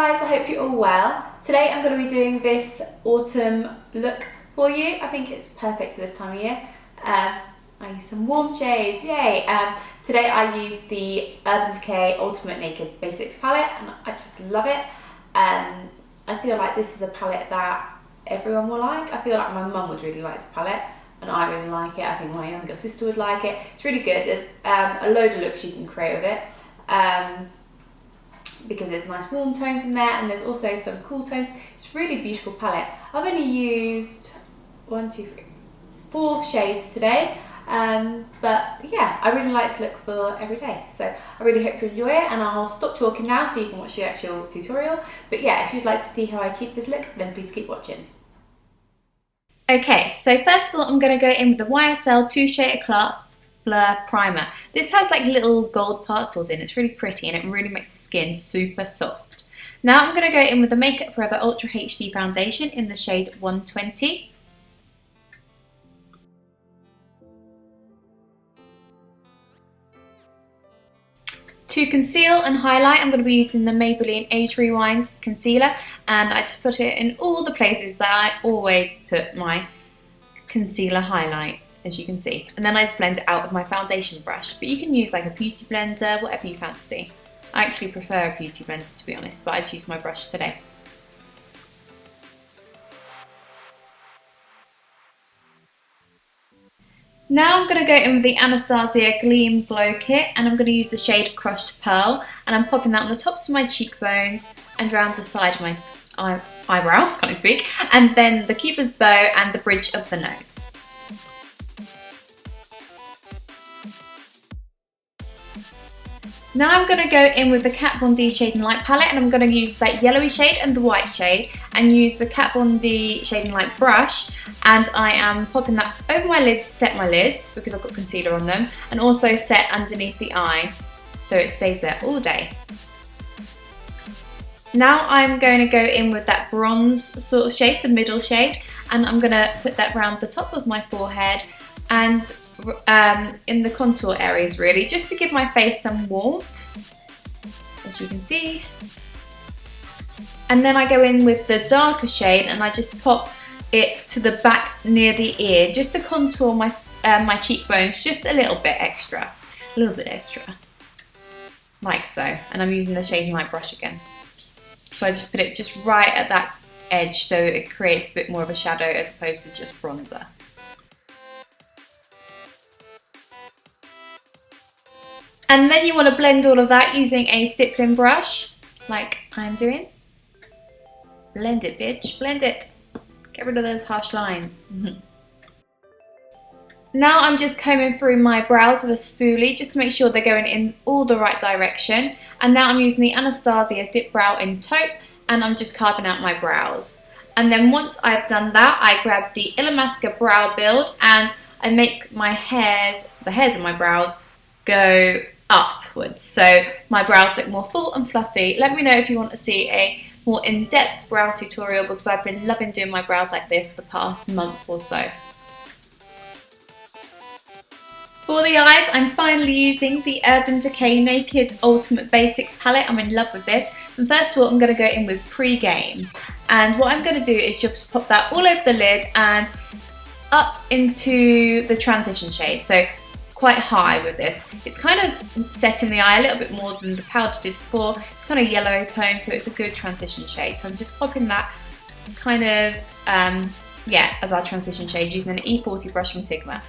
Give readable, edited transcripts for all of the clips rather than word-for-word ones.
guys, I hope you're all well. Today I'm going to be doing this autumn look for you. I think it's perfect for this time of year. I use some warm shades, yay! Today I used the Urban Decay Ultimate Naked Basics palette and I just love it. I feel like this is a palette that everyone will like. I feel like my mum would really like this palette and I really like it. I think my younger sister would like it. It's really good. There's a load of looks you can create with it. Because there's nice warm tones in there and there's also some cool tones. It's a really beautiful palette. I've only used 4 shades today, but yeah, I really like this look for every day. So I really hope you enjoy it, and I'll stop talking now so you can watch the actual tutorial. But yeah, if you'd like to see how I achieved this look, then please keep watching. Okay, so first of all, I'm going to go in with the YSL 2 Shade Eclat Blur Primer. This has like little gold particles in. It's really pretty and it really makes the skin super soft. Now I'm going to go in with the Makeup Forever Ultra HD Foundation in the shade 120. To conceal and highlight, I'm going to be using the Maybelline Age Rewind Concealer, and I just put it in all the places that I always put my concealer highlight, as you can see, and then I just blend it out with my foundation brush, but you can use like a beauty blender, whatever you fancy. I actually prefer a beauty blender, to be honest, but I just used my brush today. Now I'm going to go in with the Anastasia Gleam Glow Kit, and I'm going to use the shade Crushed Pearl, and I'm popping that on the tops of my cheekbones and around the side of my eyebrow, can't even speak, and then the Cupid's bow and the bridge of the nose. Now I'm going to go in with the Kat Von D Shading Light palette, and I'm going to use that yellowy shade and the white shade and use the Kat Von D Shading Light brush, and I am popping that over my lids to set my lids because I've got concealer on them, and also set underneath the eye so it stays there all day. Now I'm going to go in with that bronze sort of shade, the middle shade, and I'm going to put that around the top of my forehead and in the contour areas, really, just to give my face some warmth, as you can see. And then I go in with the darker shade and I just pop it to the back near the ear, just to contour my my cheekbones just a little bit extra, like so. And I'm using the Shading Light brush again. So I just put it just right at that edge so it creates a bit more of a shadow as opposed to just bronzer. And then you want to blend all of that using a stippling brush, like I'm doing. Blend it, bitch, blend it. Get rid of those harsh lines. Now I'm just combing through my brows with a spoolie just to make sure they're going in all the right direction. And now I'm using the Anastasia Dip Brow in Taupe, and I'm just carving out my brows. And then once I've done that, I grab the Illamasqua Brow Build and I make my the hairs of my brows go upwards, so my brows look more full and fluffy. Let me know if you want to see a more in-depth brow tutorial, because I've been loving doing my brows like this the past month or so. For the eyes, I'm finally using the Urban Decay Naked Ultimate Basics palette. I'm in love with this. And first of all, I'm going to go in with Pre-Game, and what I'm going to do is just pop that all over the lid and up into the transition shade. So quite high with this. It's kind of set in the eye a little bit more than the powder did before. It's kind of yellow tone, so it's a good transition shade. So I'm just popping that kind of, as our transition shade using an E40 brush from Sigma.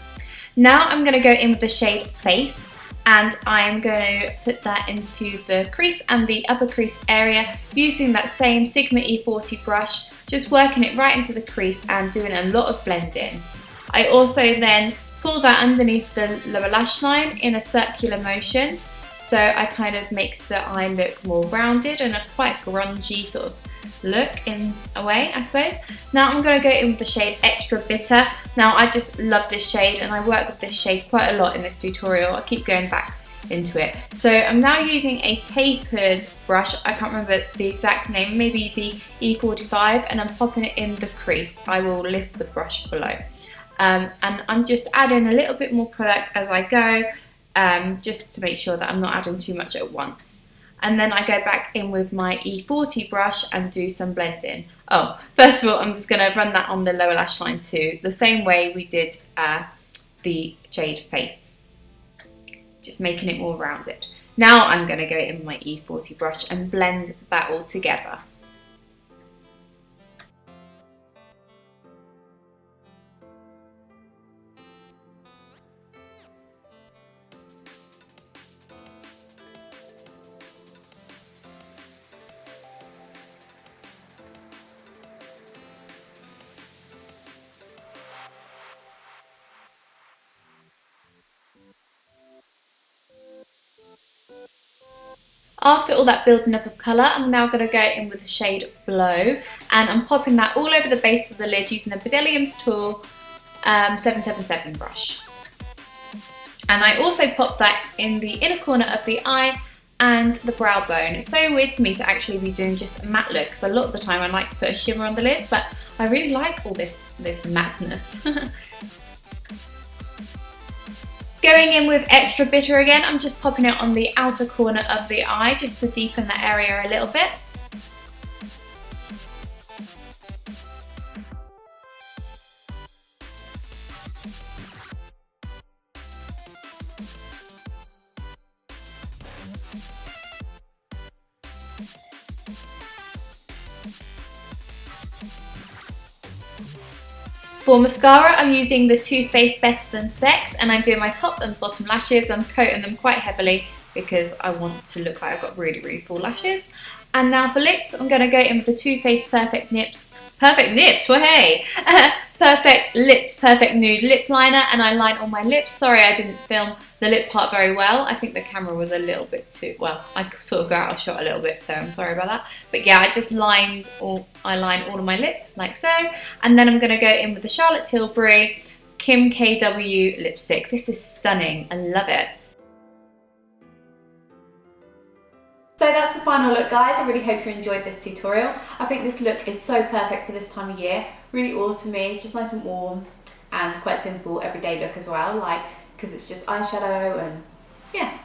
Now I'm going to go in with the shade Faith, and I am going to put that into the crease and the upper crease area using that same Sigma E40 brush, just working it right into the crease and doing a lot of blending. I also then pull that underneath the lower lash line in a circular motion, so I kind of make the eye look more rounded and a quite grungy sort of look in a way, I suppose. Now I'm going to go in with the shade Extra Bitter. Now I just love this shade and I work with this shade quite a lot in this tutorial. I keep going back into it. So I'm now using a tapered brush, I can't remember the exact name, maybe the E45, and I'm popping it in the crease. I will list the brush below. And I'm just adding a little bit more product as I go, just to make sure that I'm not adding too much at once. and then I go back in with my E40 brush and do some blending. Oh, first of all, I'm just going to run that on the lower lash line too, the same way we did the Jade Faith, just making it more rounded. Now I'm going to go in with my E40 brush and blend that all together. After all that building up of colour, I'm now going to go in with the shade Blow, and I'm popping that all over the base of the lid using a Bedelium's Tool 777 brush. And I also pop that in the inner corner of the eye and the brow bone. It's so weird for me to actually be doing just a matte look, so a lot of the time I like to put a shimmer on the lid, but I really like all this matteness. Going in with Extra Bitter again, I'm just popping it on the outer corner of the eye just to deepen that area a little bit. For mascara, I'm using the Too Faced Better Than Sex, and I'm doing my top and bottom lashes. I'm coating them quite heavily because I want to look like I've got really, really full lashes. And now for lips, I'm going to go in with the Too Faced Perfect Lips, well hey! Perfect Lips, Perfect Nude Lip Liner, and I line all my lips. Sorry I didn't film the lip part very well. I think the camera was a little bit too, well, I sort of go out of shot a little bit, so I'm sorry about that. But yeah, I just line all of my lip, like so. And then I'm going to go in with the Charlotte Tilbury Kim KW lipstick. This is stunning, I love it. So that's the final look, guys. I really hope you enjoyed this tutorial. I think this look is so perfect for this time of year. Really autumny, just nice and warm, and quite simple everyday look as well, like, because it's just eyeshadow and yeah,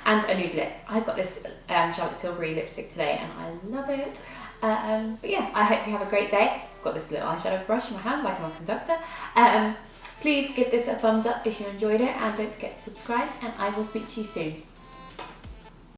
and a nude lip. I got this Charlotte Tilbury lipstick today and I love it. But yeah, I hope you have a great day. I've got this little eyeshadow brush in my hand like I'm a conductor. Please give this a thumbs up if you enjoyed it, and don't forget to subscribe, and I will speak to you soon.